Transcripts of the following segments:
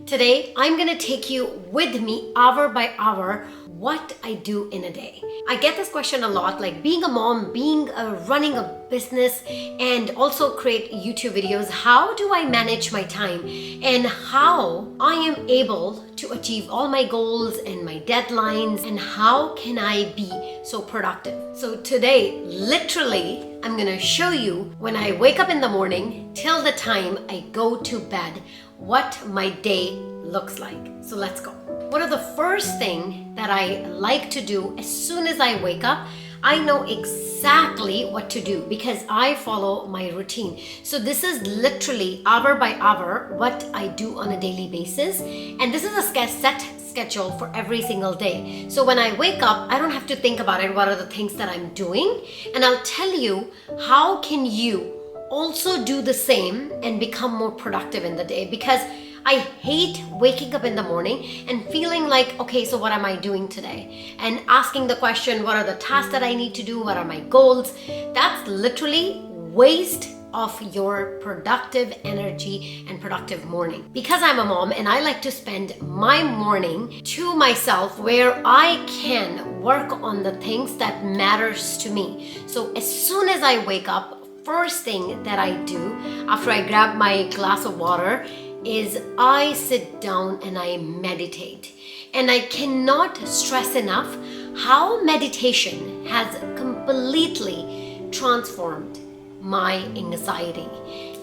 Today, I'm gonna take you with me hour by hour what I do in a day. I get this question a lot, like being a mom, running a business, and also create YouTube videos. How do I manage my time and how I am able to achieve all my goals and my deadlines, and how can I be so productive? So today, literally, I'm gonna show you when I wake up in the morning till the time I go to bed, what my day looks like. So let's go. One of the first thing that I like to do as soon as I wake up, I know exactly what to do because I follow my routine. So this is literally hour by hour what I do on a daily basis. And this is a set schedule for every single day. So when I wake up, I don't have to think about it. What are the things that I'm doing? And I'll tell you how can you also do the same and become more productive in the day, because I hate waking up in the morning and feeling like, okay, so what am I doing today? And asking the question, what are the tasks that I need to do? What are my goals? That's literally waste of your productive energy and productive morning. Because I'm a mom and I like to spend my morning to myself where I can work on the things that matters to me. So as soon as I wake up, first thing that I do after I grab my glass of water is I sit down and I meditate. And I cannot stress enough how meditation has completely transformed my anxiety.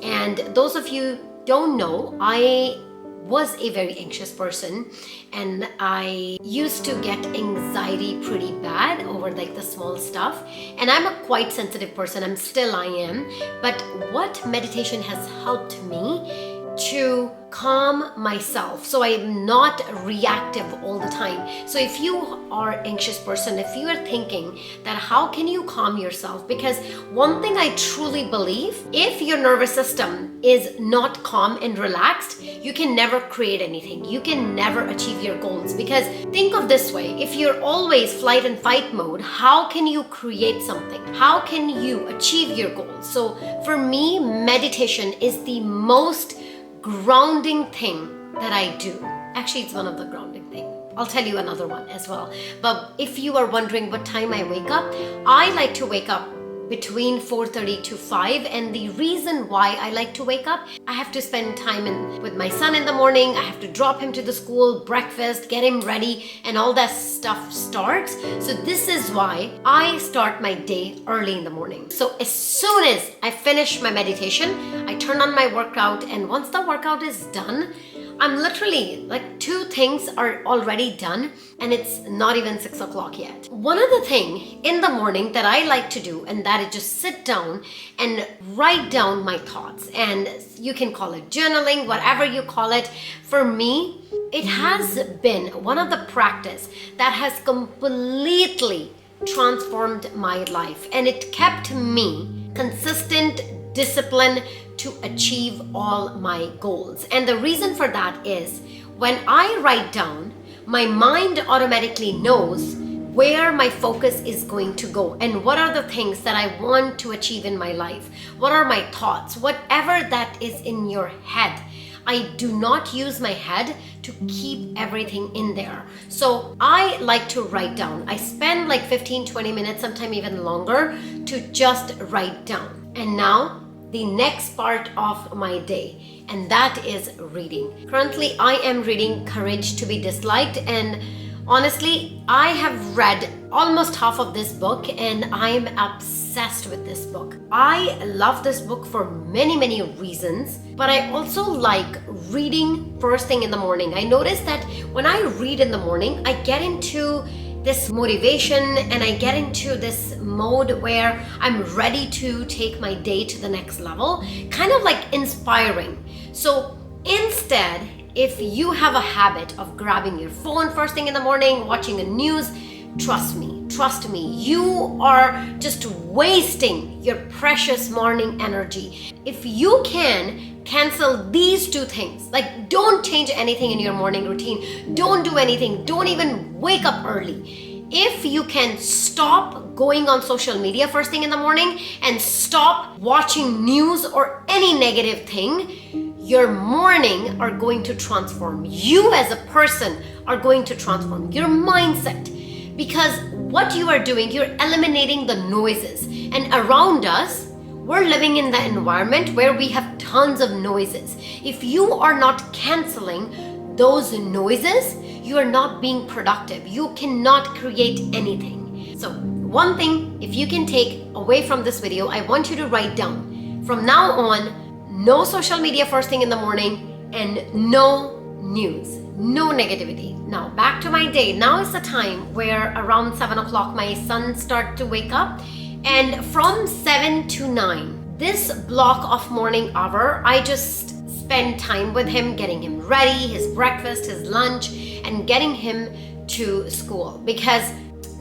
And those of you don't know, I was a very anxious person and I used to get anxiety pretty bad over like the small stuff, and I'm a quite sensitive person. I am, but what meditation has helped me to calm myself so I'm not reactive all the time. So if you are an anxious person, if you are thinking that how can you calm yourself, because one thing I truly believe, if your nervous system is not calm and relaxed, you can never create anything. You can never achieve your goals, because think of this way, if you're always flight and fight mode, how can you create something? How can you achieve your goals? So for me, meditation is the most grounding thing that I do. Actually, it's one of the grounding things. I'll tell you another one as well. But if you are wondering what time I wake up, I like to wake up between 4:30 to 5. And the reason why I like to wake up, I have to spend time with my son in the morning. I have to drop him to the school, breakfast, get him ready, and all that stuff starts. So this is why I start my day early in the morning. So as soon as I finish my meditation, I turn on my workout, and once the workout is done, I'm literally like 2 things are already done and it's not even 6 o'clock yet. One other thing in the morning that I like to do, and that is just sit down and write down my thoughts. And you can call it journaling, whatever you call it. For me, it has been one of the practice that has completely transformed my life, and it kept me consistent, discipline to achieve all my goals. And the reason for that is when I write down, my mind automatically knows where my focus is going to go and what are the things that I want to achieve in my life. What are my thoughts? Whatever that is in your head. I do not use my head to keep everything in there. So I like to write down. I spend like 15-20 minutes, sometimes even longer, to just write down. And now the next part of my day, and that is reading. Currently, I am reading Courage to be Disliked, and honestly, I have read almost half of this book and I am obsessed with this book. I love this book for many reasons, but I also like reading first thing in the morning. I notice that when I read in the morning, I get into this motivation and I get into this mode where I'm ready to take my day to the next level, kind of like inspiring. So instead, if you have a habit of grabbing your phone first thing in the morning, watching the news, trust me, you are just wasting your precious morning energy. If you can cancel these 2 things, like don't change anything in your morning routine, don't do anything, don't even wake up early. If you can stop going on social media first thing in the morning and stop watching news or any negative thing, your morning are going to transform. You as a person are going to transform your mindset, because what you are doing, you're eliminating the noises. And around us, we're living in the environment where we have tons of noises. If you are not canceling those noises, you are not being productive. You cannot create anything. So one thing, if you can take away from this video, I want you to write down, from now on, no social media first thing in the morning and no news, no negativity. Now back to my day. Now is the time where around 7 o'clock my son starts to wake up, and from 7 to 9, this block of morning hour, I just spend time with him, getting him ready, his breakfast, his lunch, and getting him to school, because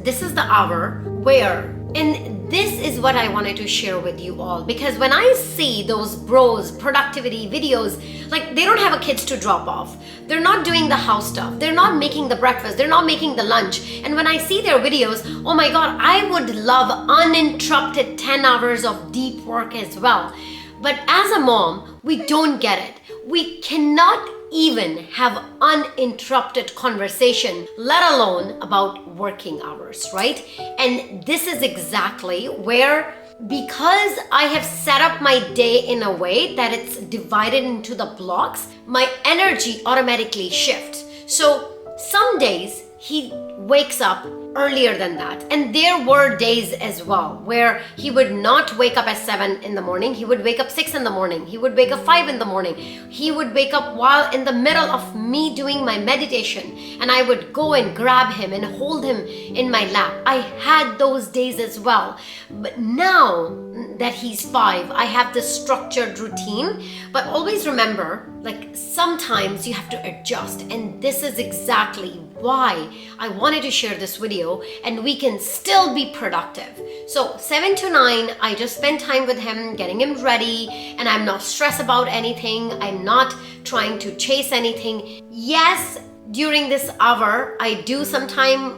this is the hour where, and this is what I wanted to share with you all, because when I see those bros productivity videos, like they don't have a kids to drop off, they're not doing the house stuff, they're not making the breakfast, they're not making the lunch, and when I see their videos, oh my god, I would love uninterrupted 10 hours of deep work as well. But as a mom, we don't get it. We cannot even have uninterrupted conversation, let alone about working hours, right? And this is exactly where, because I have set up my day in a way that it's divided into the blocks, my energy automatically shifts. So some days he wakes up earlier than that, and there were days as well where he would not wake up at 7 in the morning. He would wake up 6 in the morning, he would wake up 5 in the morning, he would wake up while in the middle of me doing my meditation, and I would go and grab him and hold him in my lap. I had those days as well, but now that he's 5, I have this structured routine. But always remember, like, sometimes you have to adjust, and this is exactly why I wanted to share this video, and we can still be productive. So 7 to 9, I just spend time with him, getting him ready, and I'm not stressed about anything. I'm not trying to chase anything. Yes, during this hour, I do sometimes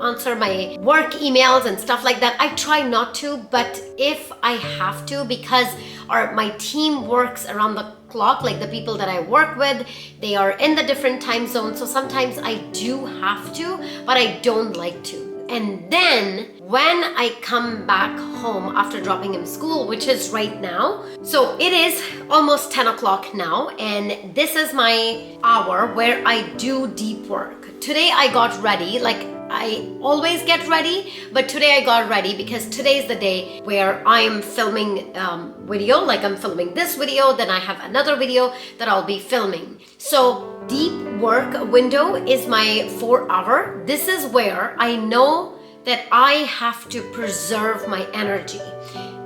answer my work emails and stuff like that. I try not to, but if I have to, because my team works around the clock, like the people that I work with, they are in the different time zones. So sometimes I do have to, but I don't like to. And then when I come back home after dropping him school, which is right now, so it is almost 10 o'clock now, and this is my hour where I do deep work. Today I got ready, like I always get ready, but today I got ready because today is the day where I am filming video, like I'm filming this video, then I have another video that I'll be filming. So deep work window is my 4 hour. This is where I know that I have to preserve my energy.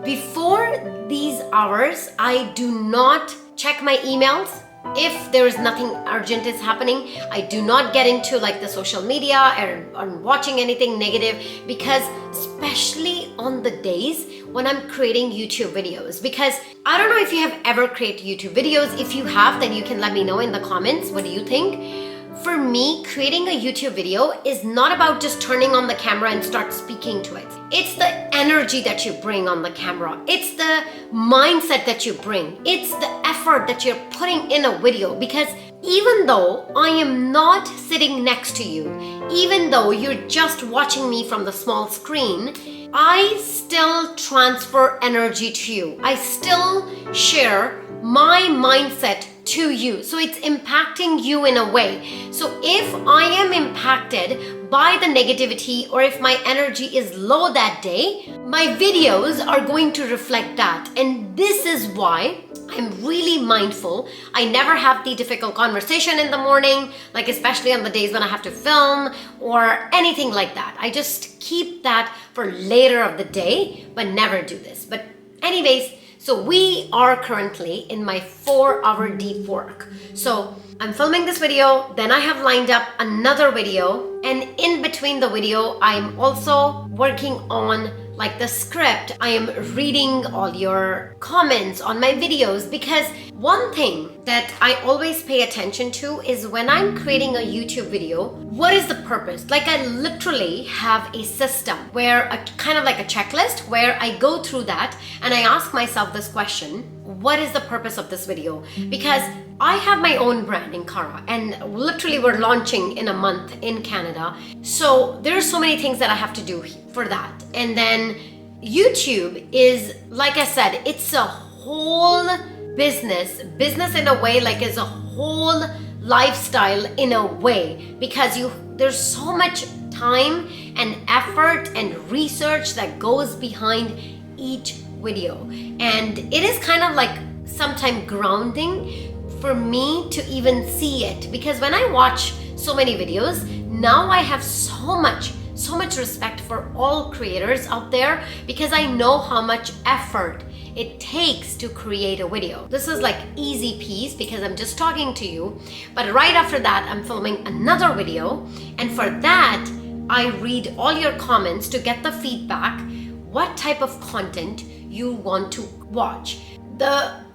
Before these hours, I do not check my emails. If there is nothing urgent is happening, I do not get into like the social media or watching anything negative, because especially on the days when I'm creating YouTube videos, because I don't know if you have ever created YouTube videos. If you have, then you can let me know in the comments. What do you think? For me, creating a YouTube video is not about just turning on the camera and start speaking to it. It's the energy that you bring on the camera. It's the mindset that you bring. It's the effort that you're putting in a video, because even though I am not sitting next to you, even though you're just watching me from the small screen, I still transfer energy to you. I still share my mindset to you. So it's impacting you in a way. So if I am impacted by the negativity, or if my energy is low that day, my videos are going to reflect that. And this is why I'm really mindful. I never have the difficult conversation in the morning, like especially on the days when I have to film or anything like that. I just keep that for later of the day, but never do this. But anyways, so we are currently in my 4 hour deep work. So I'm filming this video, then I have lined up another video, and in between the video, I'm also working on like the script. I am reading all your comments on my videos, because one thing that I always pay attention to is when I'm creating a YouTube video, what is the purpose? Like I literally have a system where kind of like a checklist where I go through that and I ask myself this question: what is the purpose of this video, because I have my own brand in Kara, and literally we're launching in a month in Canada. So there are so many things that I have to do for that. And then YouTube is, like I said, it's a whole business in a way, like it's a whole lifestyle in a way, because there's so much time and effort and research that goes behind each video, and it is kind of like sometimes grounding for me to even see it, because when I watch so many videos now, I have so much respect for all creators out there, because I know how much effort it takes to create a video. This is like easy peasy because I'm just talking to you, but right after that I'm filming another video, and for that I read all your comments to get the feedback, what type of content you want to watch. The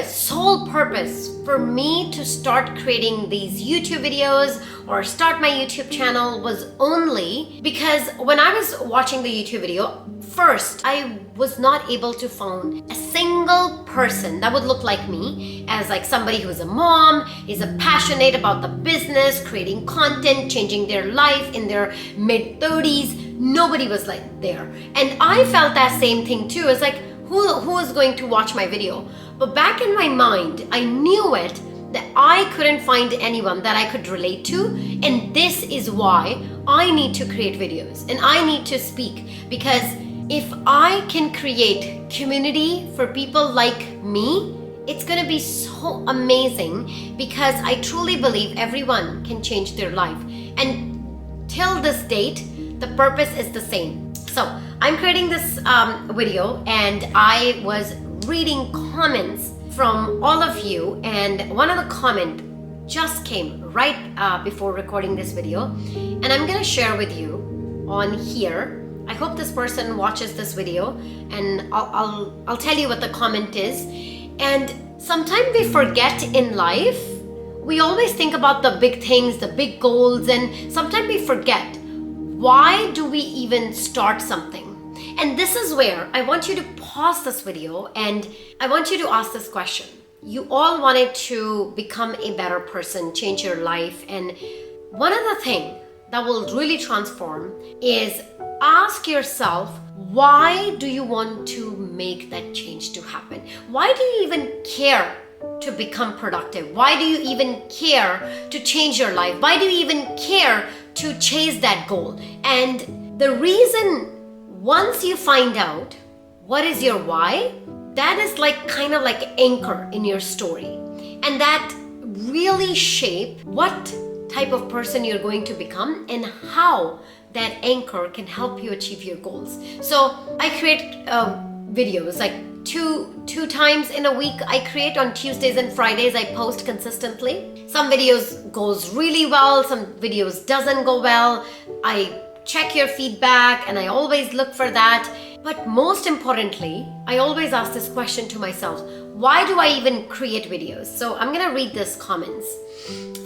sole purpose for me to start creating these YouTube videos or start my YouTube channel was only because when I was watching the YouTube video, first, I was not able to find a single person that would look like me, as like somebody who's a mom, is passionate about the business, creating content, changing their life in their mid-30s. Nobody was like there. And I felt that same thing too. It's like, who is going to watch my video? But back in my mind, I knew it, that I couldn't find anyone that I could relate to. And this is why I need to create videos and I need to speak, because if I can create community for people like me, it's gonna be so amazing, because I truly believe everyone can change their life. And till this date, the purpose is the same. So I'm creating this video, and I was reading comments from all of you, and one of the comments just came right before recording this video, and I'm gonna share with you on here. I hope this person watches this video, and I'll tell you what the comment is. And sometimes we forget in life, we always think about the big things, the big goals, and sometimes we forget, why do we even start something? And this is where I want you to pause this video and I want you to ask this question. You all wanted to become a better person, change your life, and one of the things that will really transform is ask yourself, why do you want to make that change to happen? Why do you even care to become productive? Why do you even care to change your life? Why do you even care to chase that goal? And the reason, once you find out what is your why, that is like kind of like anchor in your story, and that really shape what type of person you're going to become and how that anchor can help you achieve your goals. So I create videos like two times in a week. I create on Tuesdays and Fridays. I post consistently. Some videos goes really well, some videos doesn't go well. I check your feedback and I always look for that. But most importantly, I always ask this question to myself, why do I even create videos? So I'm gonna read this comments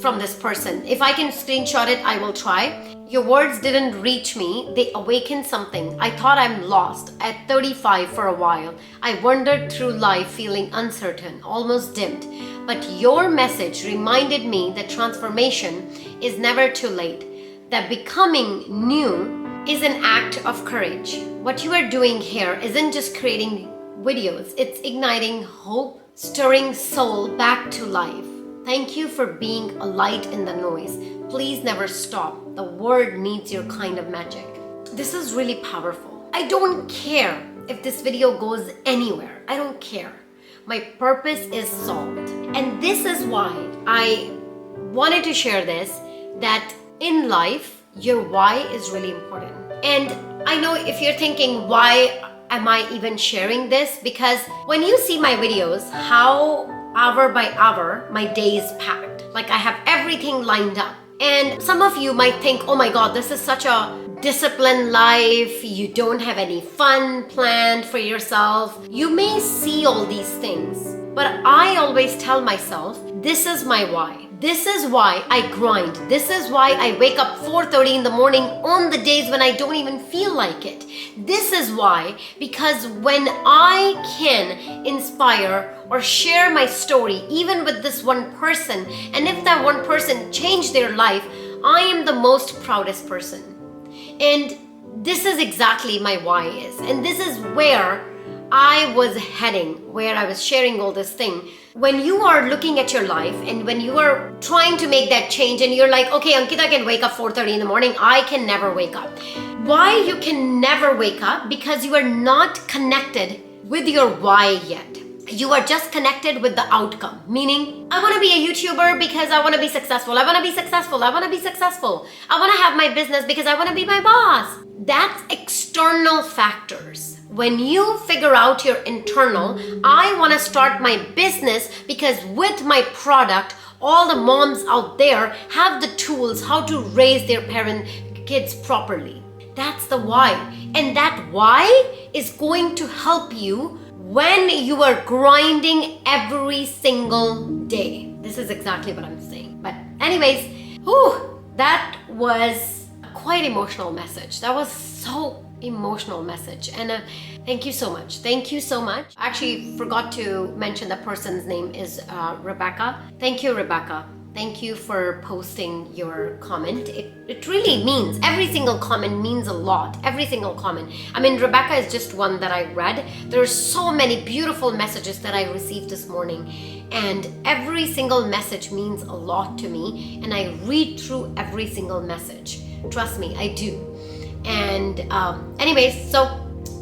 from this person. If I can screenshot it, I will try. Your words didn't reach me. They awakened something. I thought I'm lost at 35 for a while. I wandered through life feeling uncertain, almost dimmed. But your message reminded me that transformation is never too late. That becoming new is an act of courage. What you are doing here isn't just creating videos. It's igniting hope, stirring soul back to life. Thank you for being a light in the noise. Please never stop. The world needs your kind of magic. This is really powerful. I don't care if this video goes anywhere. I don't care. My purpose is solved. And this is why I wanted to share this, that in life, your why is really important. And I know if you're thinking, why am I even sharing this? Because when you see my videos, how hour by hour my day is packed. Like I have everything lined up. And some of you might think, oh my God, this is such a disciplined life. You don't have any fun planned for yourself. You may see all these things, but I always tell myself, this is my why. This is why I grind. This is why I wake up 4:30 in the morning on the days when I don't even feel like it. This is why, because when I can inspire or share my story, even with this one person, and if that one person changed their life, I am the most proudest person. And this is exactly my why is. And this is where I was heading, where I was sharing all this thing. When you are looking at your life and when you are trying to make that change and you're like, okay, Ankita can wake up 4:30 in the morning, I can never wake up. Why you can never wake up? Because you are not connected with your why yet. You are just connected with the outcome. Meaning, I want to be a YouTuber because I want to be successful. I want to be successful. I want to be successful. I want to have my business because I want to be my boss. That's external factors. When you figure out your internal, I want to start my business because with my product, all the moms out there have the tools how to raise their kids properly. That's the why. And that why is going to help you when you are grinding every single day. This is exactly what I'm saying. But anyways, that was a quite emotional message. That was so emotional message. And thank you so much. Thank you so much. I actually forgot to mention the person's name is Rebecca. Thank you, Rebecca. Thank you for posting your comment. It really means, every single comment means a lot. Every single comment. I mean, Rebecca is just one that I read. There are so many beautiful messages that I received this morning. And every single message means a lot to me. And I read through every single message. Trust me, I do. And anyways, so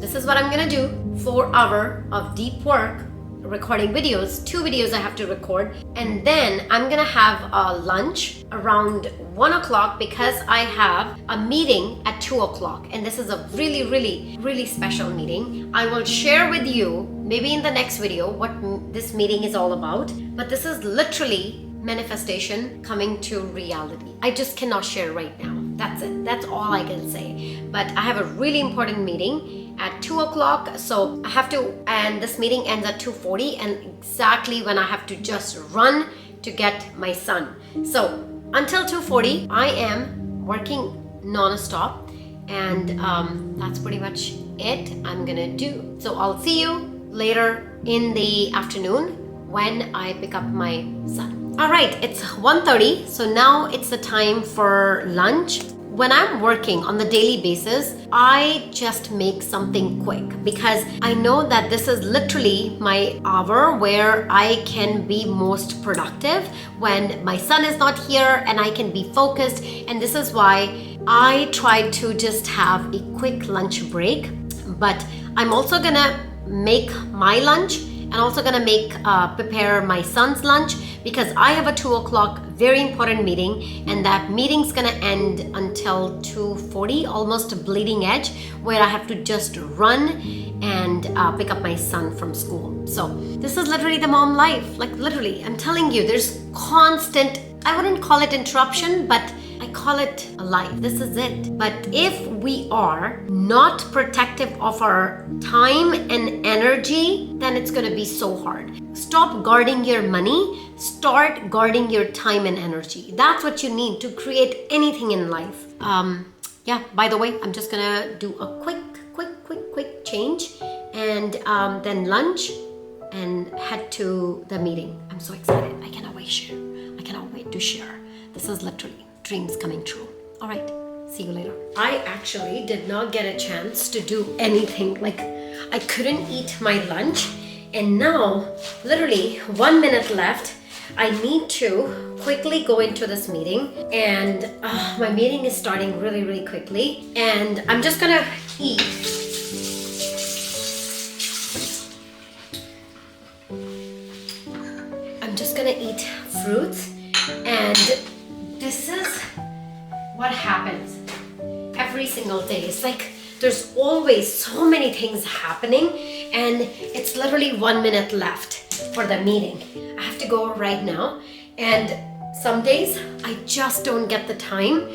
this is what I'm gonna do. 4 hours of deep work, recording videos, 2 videos I have to record, and then I'm gonna have a lunch around 1 o'clock because I have a meeting at 2 o'clock, and this is a really special meeting. I will share with you maybe in the next video what this meeting is all about, but this is literally manifestation coming to reality. I just cannot share right now. That's it. That's all I can say. But I have a really important meeting at 2 o'clock, so I have to, and this meeting ends at 2:40, and exactly when I have to just run to get my son. So until 2:40 I am working non-stop, and that's pretty much it I'm gonna do. So I'll see you later in the afternoon when I pick up my son. All right, it's 1:30, so now it's the time for lunch. When I'm working on the daily basis, I just make something quick because I know that this is literally my hour where I can be most productive when my son is not here and I can be focused. And this is why I try to just have a quick lunch break. But I'm also gonna make my lunch and also gonna prepare my son's lunch because I have a 2 o'clock very important meeting, and that meeting's gonna end until 2:40, almost a bleeding edge, where I have to just run and pick up my son from school. So this is literally the mom life. Like literally, I'm telling you, there's constant, I wouldn't call it interruption, but I call it a life. This is it. But if we are not protective of our time and energy, then it's gonna be so hard. Stop guarding your money, start guarding your time and energy. That's what you need to create anything in life. Yeah, by the way, I'm just gonna do a quick change and then lunch and head to the meeting. I'm so excited. I cannot wait to share. This is literally dreams coming true. All right, see you later. I actually did not get a chance to do anything. Like I couldn't eat my lunch, and now literally 1 minute left. I need to quickly go into this meeting, and my meeting is starting really quickly, and I'm just gonna eat. I'm just gonna eat fruits, and this is what happens every single day. It's like there's always so many things happening, and it's literally 1 minute left for the meeting. I have to go right now, and some days I just don't get the time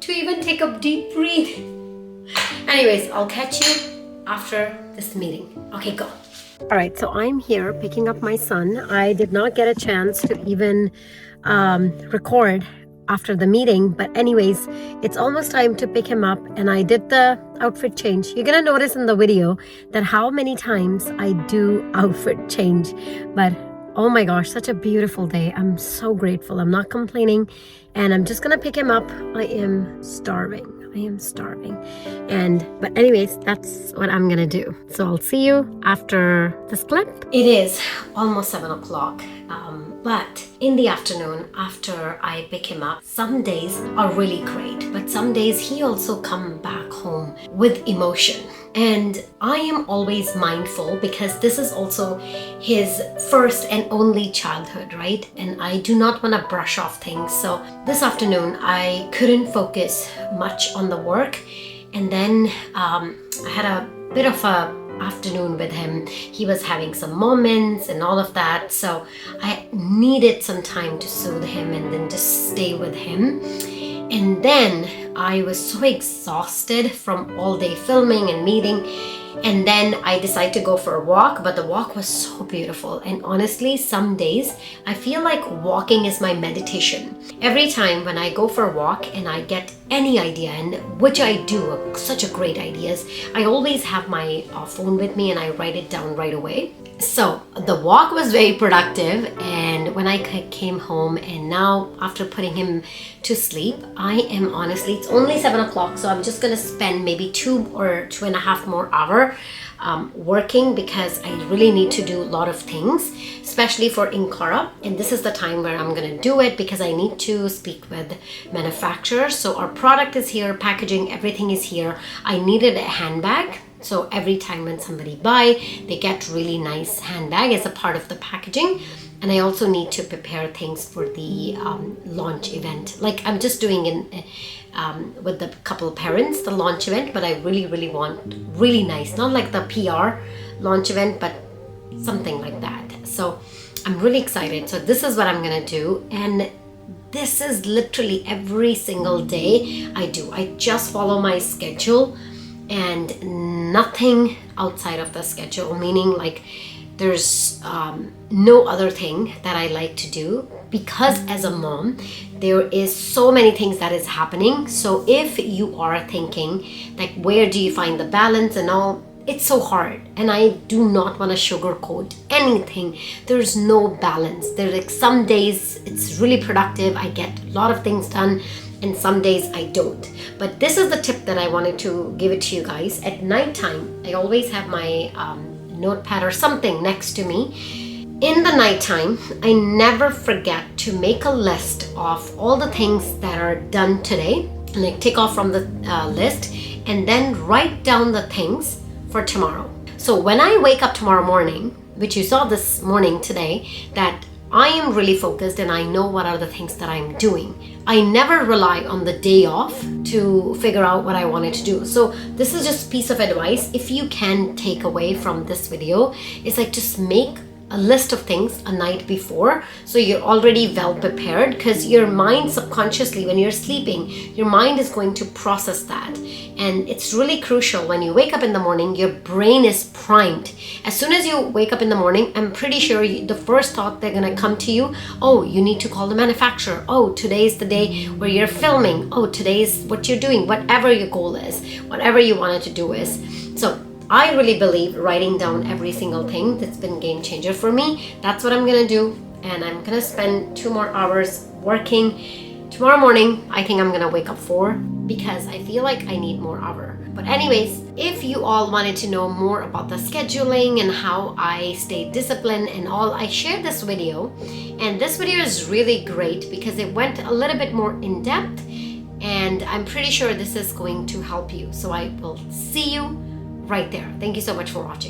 to even take a deep breath. Anyways, I'll catch you after this meeting. Okay, go. All right, so I'm here picking up my son. I did not get a chance to even record after the meeting, but anyways, it's almost time to pick him up, and I did the outfit change. You're gonna notice in the video that how many times I do outfit change, but oh my gosh, such a beautiful day. I'm so grateful. I'm not complaining, and I'm just gonna pick him up. I am starving. But anyways, that's what I'm gonna do. So I'll see you after this clip. It is almost 7 o'clock. But in the afternoon, after I pick him up, some days are really great, but some days he also come back home with emotion. And I am always mindful because this is also his first and only childhood, right? And I do not want to brush off things. So this afternoon, I couldn't focus much on the work. And then I had a bit of a afternoon with him. He was having some moments and all of that, so I needed some time to soothe him and then just stay with him. And then I was so exhausted from all day filming and meeting, and then I decided to go for a walk, but the walk was so beautiful. And honestly, some days I feel like walking is my meditation. Every time when I go for a walk and I get any idea, and which I do, such a great ideas, I always have my phone with me and I write it down right away. So the walk was very productive, and when I came home, and now after putting him to sleep, I am honestly, it's only 7 o'clock, so I'm just gonna spend maybe 2 or 2.5 more hours working, because I really need to do a lot of things, especially for Inkara. And this is the time where I'm gonna do it because I need to speak with manufacturers. So our product is here, packaging, everything is here. I needed a handbag. So every time when somebody buy, they get really nice handbag as a part of the packaging. And I also need to prepare things for the launch event. Like I'm just doing with the couple parents, the launch event, but I really want really nice, not like the PR launch event, but something like that. So I'm really excited. So this is what I'm gonna do. And this is literally every single day I do. I just follow my schedule and nothing outside of the schedule, meaning like there's no other thing that I like to do, because as a mom there is so many things that is happening. So if you are thinking like, where do you find the balance and all, it's so hard, and I do not want to sugarcoat anything. There's no balance. There's like some days it's really productive, I get a lot of things done, and some days I don't. But this is the tip that I wanted to give it to you guys. At nighttime, I always have my notepad or something next to me. In the nighttime, I never forget to make a list of all the things that are done today, like tick off from the list, and then write down the things for tomorrow. So when I wake up tomorrow morning, which you saw this morning today, that I am really focused and I know what are the things that I'm doing. I never rely on the day off to figure out what I wanted to do. So this is just a piece of advice. If you can take away from this video, it's like just make a list of things a night before, so you're already well prepared, because your mind subconsciously, when you're sleeping, your mind is going to process that. And it's really crucial when you wake up in the morning, your brain is primed. As soon as you wake up in the morning, I'm pretty sure the first thought they're gonna come to you, oh, you need to call the manufacturer. Oh, today's the day where you're filming. Oh, today's what you're doing, whatever your goal is, whatever you wanted to do is. So I really believe writing down every single thing that's been game changer for me. That's what I'm gonna do, and I'm gonna spend 2 more hours working. Tomorrow morning, I think I'm gonna wake up 4 because I feel like I need more hour. But anyways, if you all wanted to know more about the scheduling and how I stay disciplined and all, I shared this video, and this video is really great because it went a little bit more in depth, and I'm pretty sure this is going to help you. So I will see you right there. Thank you so much for watching.